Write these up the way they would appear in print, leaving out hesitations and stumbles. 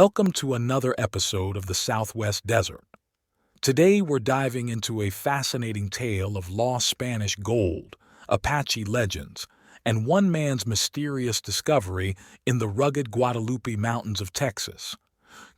Welcome to another episode of the Southwest Desert. Today we're diving into a fascinating tale of lost Spanish gold, Apache legends, and one man's mysterious discovery in the rugged Guadalupe Mountains of Texas.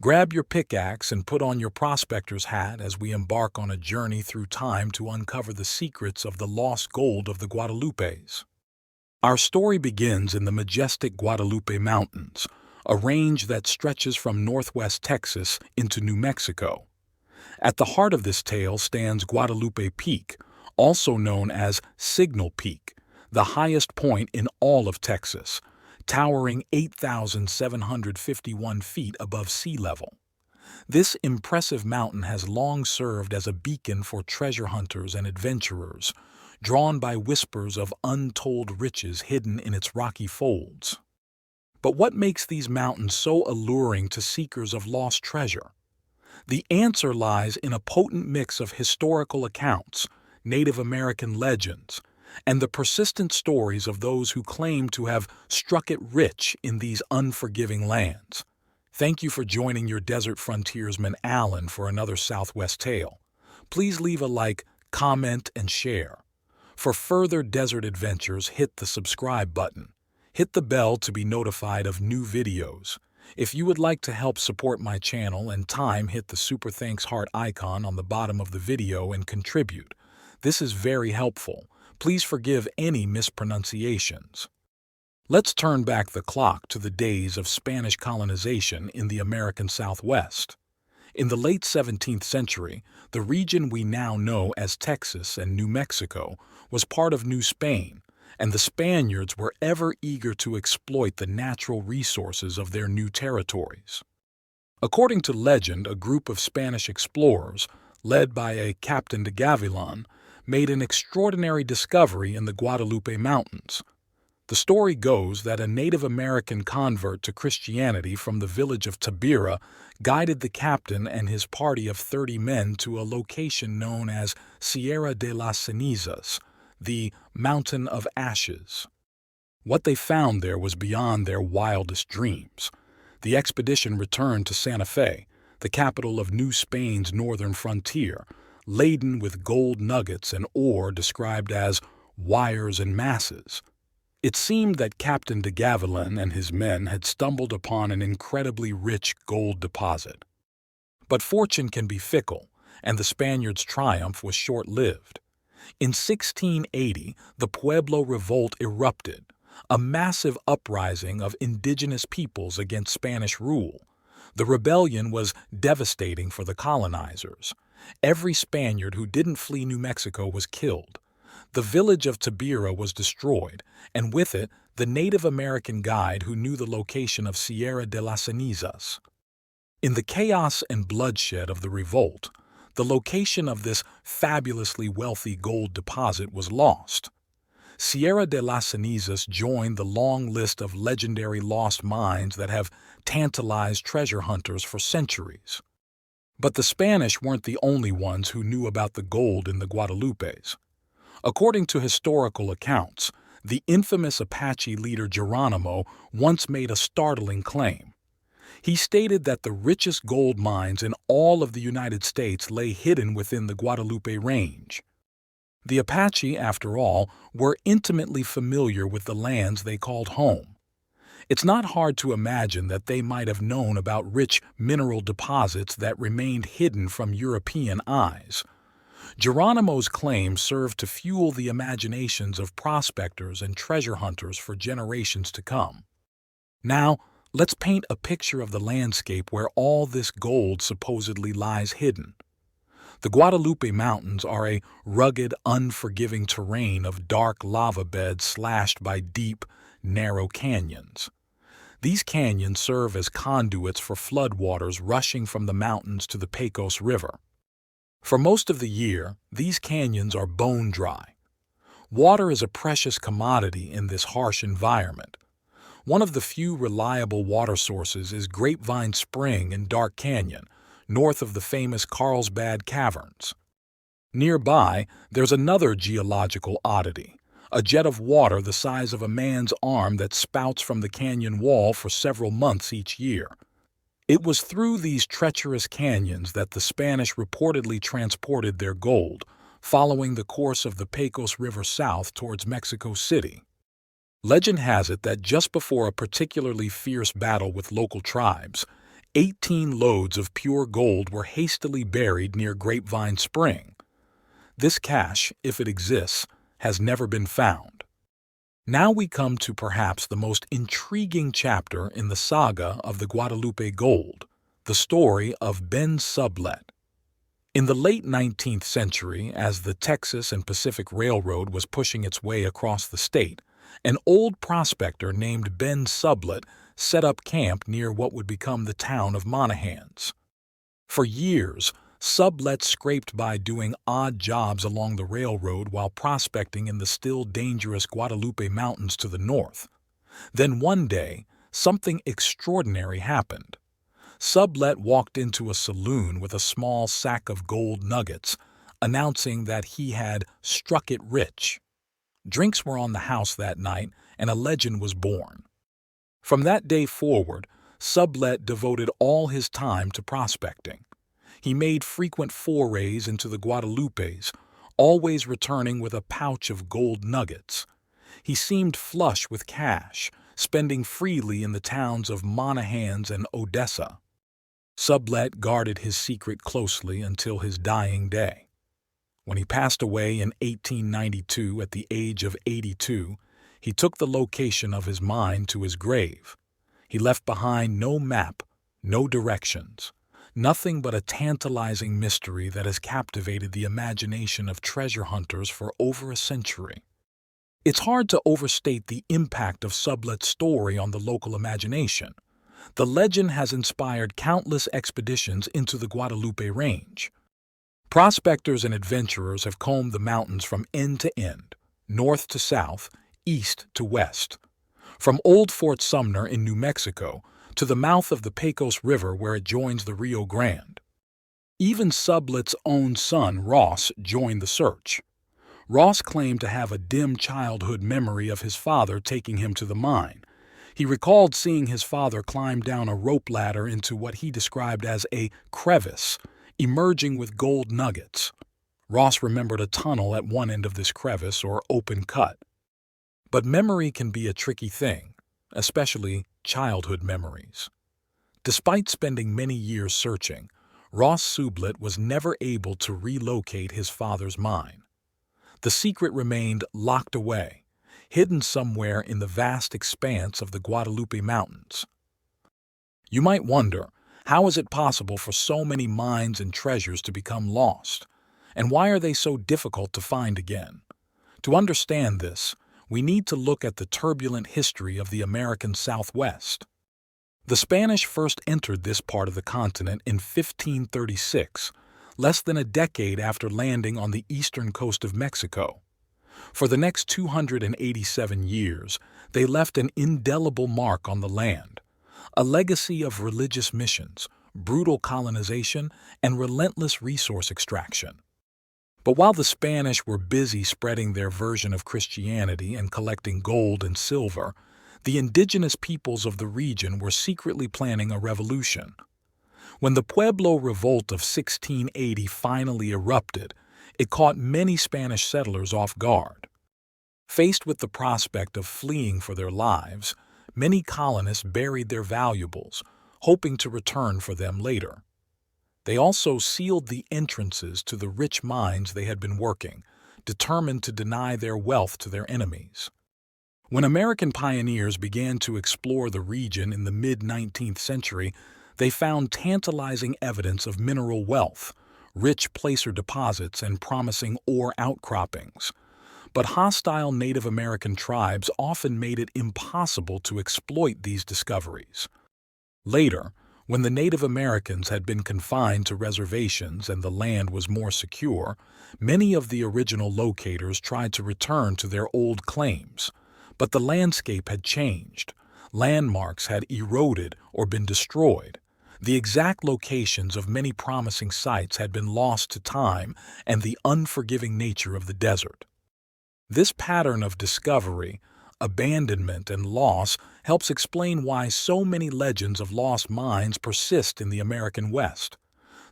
Grab your pickaxe and put on your prospector's hat as we embark on a journey through time to uncover the secrets of the lost gold of the Guadalupes. Our story begins in the majestic Guadalupe Mountains, a range that stretches from northwest Texas into New Mexico. At the heart of this tale stands Guadalupe Peak, also known as Signal Peak, the highest point in all of Texas, towering 8,751 feet above sea level. This impressive mountain has long served as a beacon for treasure hunters and adventurers, drawn by whispers of untold riches hidden in its rocky folds. But what makes these mountains so alluring to seekers of lost treasure? The answer lies in a potent mix of historical accounts, Native American legends, and the persistent stories of those who claim to have struck it rich in these unforgiving lands. Thank you for joining your desert frontiersman Alan for another Southwest tale. Please leave a like, comment, and share. For further desert adventures, hit the subscribe button. Hit the bell to be notified of new videos. If you would like to help support my channel and time, hit the super thanks heart icon on the bottom of the video and contribute. This is very helpful. Please forgive any mispronunciations. Let's turn back the clock to the days of Spanish colonization in the American Southwest. In the late 17th century, the region we now know as Texas and New Mexico was part of New Spain, and the Spaniards were ever eager to exploit the natural resources of their new territories. According to legend, a group of Spanish explorers, led by a Captain de Gavilan, made an extraordinary discovery in the Guadalupe Mountains. The story goes that a Native American convert to Christianity from the village of Tabira guided the captain and his party of 30 men to a location known as Sierra de las Cenizas, the Mountain of Ashes. What they found there was beyond their wildest dreams. The expedition returned to Santa Fe, the capital of New Spain's northern frontier, laden with gold nuggets and ore described as wires and masses. It seemed that Captain de Gavilan and his men had stumbled upon an incredibly rich gold deposit. But fortune can be fickle, and the Spaniards' triumph was short-lived. In 1680, the Pueblo Revolt erupted, a massive uprising of indigenous peoples against Spanish rule. The rebellion was devastating for the colonizers. Every Spaniard who didn't flee New Mexico was killed. The village of Tabira was destroyed, and with it, the Native American guide who knew the location of Sierra de las Cenizas. In the chaos and bloodshed of the revolt, the location of this fabulously wealthy gold deposit was lost. Sierra de las Cenizas joined the long list of legendary lost mines that have tantalized treasure hunters for centuries. But the Spanish weren't the only ones who knew about the gold in the Guadalupes. According to historical accounts, the infamous Apache leader Geronimo once made a startling claim. He stated that the richest gold mines in all of the United States lay hidden within the Guadalupe Range. The Apache, after all, were intimately familiar with the lands they called home. It's not hard to imagine that they might have known about rich mineral deposits that remained hidden from European eyes. Geronimo's claim served to fuel the imaginations of prospectors and treasure hunters for generations to come. Now, let's paint a picture of the landscape where all this gold supposedly lies hidden. The Guadalupe Mountains are a rugged, unforgiving terrain of dark lava beds slashed by deep, narrow canyons. These canyons serve as conduits for floodwaters rushing from the mountains to the Pecos River. For most of the year, these canyons are bone dry. Water is a precious commodity in this harsh environment. One of the few reliable water sources is Grapevine Spring in Dark Canyon, north of the famous Carlsbad Caverns. Nearby, there's another geological oddity, a jet of water the size of a man's arm that spouts from the canyon wall for several months each year. It was through these treacherous canyons that the Spanish reportedly transported their gold, following the course of the Pecos River south towards Mexico City. Legend has it that just before a particularly fierce battle with local tribes, 18 loads of pure gold were hastily buried near Grapevine Spring. This cache, if it exists, has never been found. Now we come to perhaps the most intriguing chapter in the saga of the Guadalupe Gold, the story of Ben Sublet. In the late 19th century, as the Texas and Pacific Railroad was pushing its way across the state, an old prospector named Ben Sublet set up camp near what would become the town of Monahans. For years, Sublet scraped by doing odd jobs along the railroad while prospecting in the still dangerous Guadalupe Mountains to the north. Then one day, something extraordinary happened. Sublet walked into a saloon with a small sack of gold nuggets, announcing that he had struck it rich. Drinks were on the house that night, and a legend was born. From that day forward, Sublet devoted all his time to prospecting. He made frequent forays into the Guadalupes, always returning with a pouch of gold nuggets. He seemed flush with cash, spending freely in the towns of Monahans and Odessa. Sublet guarded his secret closely until his dying day. When he passed away in 1892 at the age of 82, he took the location of his mine to his grave. He left behind no map, no directions, nothing but a tantalizing mystery that has captivated the imagination of treasure hunters for over a century. It's hard to overstate the impact of Sublet's story on the local imagination. The legend has inspired countless expeditions into the Guadalupe Range. Prospectors and adventurers have combed the mountains from end to end, north to south, east to west. From old Fort Sumner in New Mexico to the mouth of the Pecos River where it joins the Rio Grande. Even Sublet's own son, Ross, joined the search. Ross claimed to have a dim childhood memory of his father taking him to the mine. He recalled seeing his father climb down a rope ladder into what he described as a crevice, emerging with gold nuggets. Ross remembered a tunnel at one end of this crevice or open cut. But memory can be a tricky thing, especially childhood memories. Despite spending many years searching, Ross Sublet was never able to relocate his father's mine. The secret remained locked away, hidden somewhere in the vast expanse of the Guadalupe Mountains. You might wonder, how is it possible for so many mines and treasures to become lost? And why are they so difficult to find again? To understand this, we need to look at the turbulent history of the American Southwest. The Spanish first entered this part of the continent in 1536, less than a decade after landing on the eastern coast of Mexico. For the next 287 years, they left an indelible mark on the land, a legacy of religious missions, brutal colonization, and relentless resource extraction. But while the Spanish were busy spreading their version of Christianity and collecting gold and silver, the indigenous peoples of the region were secretly planning a revolution. When the Pueblo Revolt of 1680 finally erupted, it caught many Spanish settlers off guard. Faced with the prospect of fleeing for their lives, many colonists buried their valuables, hoping to return for them later. They also sealed the entrances to the rich mines they had been working, determined to deny their wealth to their enemies. When American pioneers began to explore the region in the mid-19th century, they found tantalizing evidence of mineral wealth, rich placer deposits, and promising ore outcroppings. But hostile Native American tribes often made it impossible to exploit these discoveries. Later, when the Native Americans had been confined to reservations and the land was more secure, many of the original locators tried to return to their old claims. But the landscape had changed. Landmarks had eroded or been destroyed. The exact locations of many promising sites had been lost to time and the unforgiving nature of the desert. This pattern of discovery, abandonment, and loss helps explain why so many legends of lost mines persist in the American West.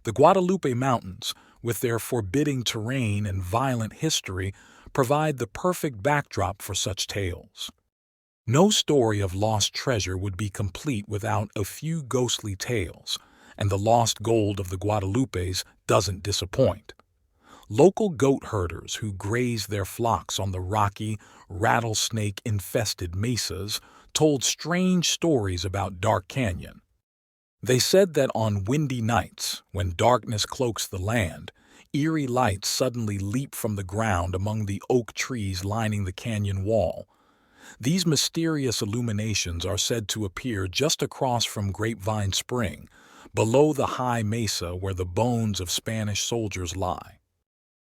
The Guadalupe Mountains, with their forbidding terrain and violent history, provide the perfect backdrop for such tales. No story of lost treasure would be complete without a few ghostly tales, and the lost gold of the Guadalupes doesn't disappoint. Local goat herders who graze their flocks on the rocky, rattlesnake-infested mesas told strange stories about Dark Canyon. They said that on windy nights, when darkness cloaks the land, eerie lights suddenly leap from the ground among the oak trees lining the canyon wall. These mysterious illuminations are said to appear just across from Grapevine Spring, below the high mesa where the bones of Spanish soldiers lie.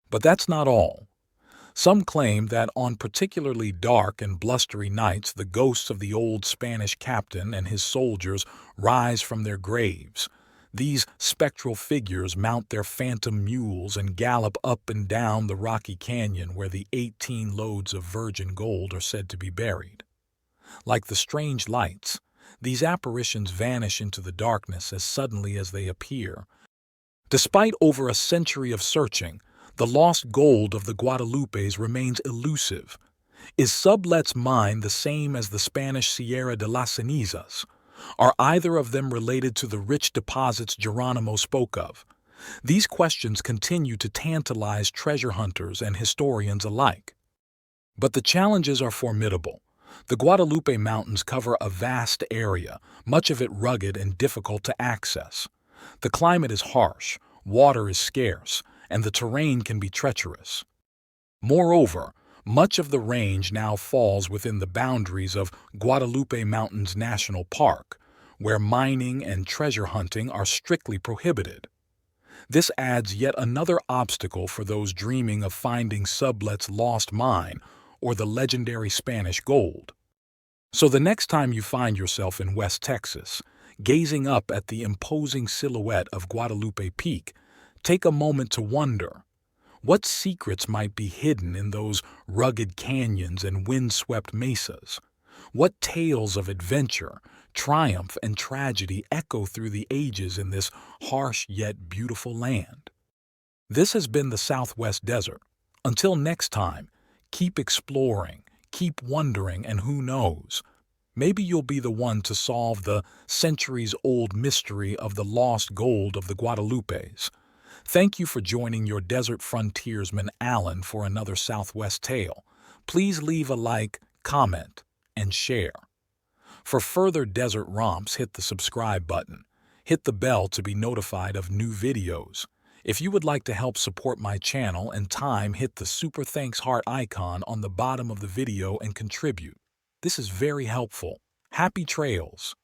But that's not all. Some claim that on particularly dark and blustery nights the ghosts of the old Spanish captain and his soldiers rise from their graves. These spectral figures mount their phantom mules and gallop up and down the rocky canyon where the 18 loads of virgin gold are said to be buried. Like the strange lights, these apparitions vanish into the darkness as suddenly as they appear. Despite over a century of searching, the lost gold of the Guadalupes remains elusive. Is Sublet's mine the same as the Spanish Sierra de las Cenizas? Are either of them related to the rich deposits Geronimo spoke of? These questions continue to tantalize treasure hunters and historians alike. But the challenges are formidable. The Guadalupe Mountains cover a vast area, much of it rugged and difficult to access. The climate is harsh, water is scarce, and the terrain can be treacherous. Moreover, much of the range now falls within the boundaries of Guadalupe Mountains National Park, where mining and treasure hunting are strictly prohibited. This adds yet another obstacle for those dreaming of finding Sublet's lost mine or the legendary Spanish gold. So the next time you find yourself in West Texas, gazing up at the imposing silhouette of Guadalupe Peak, take a moment to wonder, what secrets might be hidden in those rugged canyons and windswept mesas? What tales of adventure, triumph, and tragedy echo through the ages in this harsh yet beautiful land? This has been the Southwest Desert. Until next time, keep exploring, keep wondering, and who knows, maybe you'll be the one to solve the centuries-old mystery of the lost gold of the Guadalupes. Thank you for joining your desert frontiersman Alan for another Southwest tale. Please leave a like, comment, and share. For further desert romps, hit the subscribe button. Hit the bell to be notified of new videos. If you would like to help support my channel and time, hit the super thanks heart icon on the bottom of the video and contribute. This is very helpful. Happy trails!